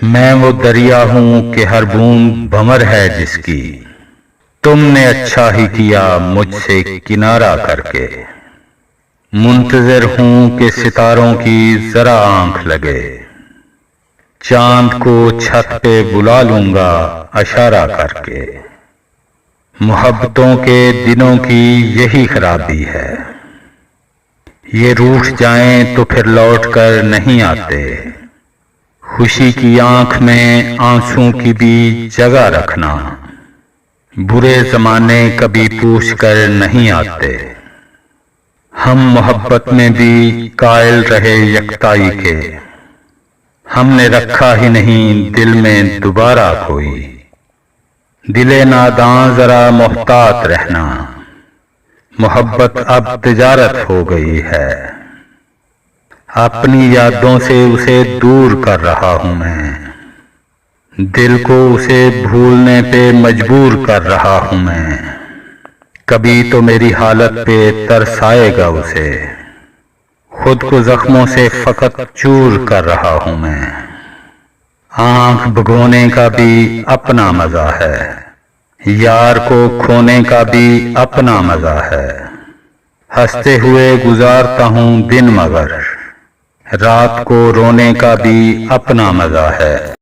میں وہ دریا ہوں کہ ہر بوند بھنور ہے جس کی، تم نے اچھا ہی کیا مجھ سے کنارہ کر کے۔ منتظر ہوں کہ ستاروں کی ذرا آنکھ لگے، چاند کو چھت پہ بلا لوں گا اشارہ کر کے۔ محبتوں کے دنوں کی یہی خرابی ہے، یہ روٹھ جائیں تو پھر لوٹ کر نہیں آتے۔ خوشی کی آنکھ میں آنسوں کی بھی جگہ رکھنا، برے زمانے کبھی پوچھ کر نہیں آتے۔ ہم محبت میں بھی قائل رہے یکتائی کے، ہم نے رکھا ہی نہیں دل میں دوبارہ کوئی۔ دل ناداں ذرا محتاط رہنا، محبت اب تجارت ہو گئی ہے۔ اپنی یادوں سے اسے دور کر رہا ہوں میں، دل کو اسے بھولنے پہ مجبور کر رہا ہوں میں۔ کبھی تو میری حالت پہ ترس آئے گا اسے، خود کو زخموں سے فقط چور کر رہا ہوں میں۔ آنکھ بھگونے کا بھی اپنا مزہ ہے، یار کو کھونے کا بھی اپنا مزہ ہے۔ ہنستے ہوئے گزارتا ہوں دن مگر، رات کو رونے کا بھی اپنا مزہ ہے۔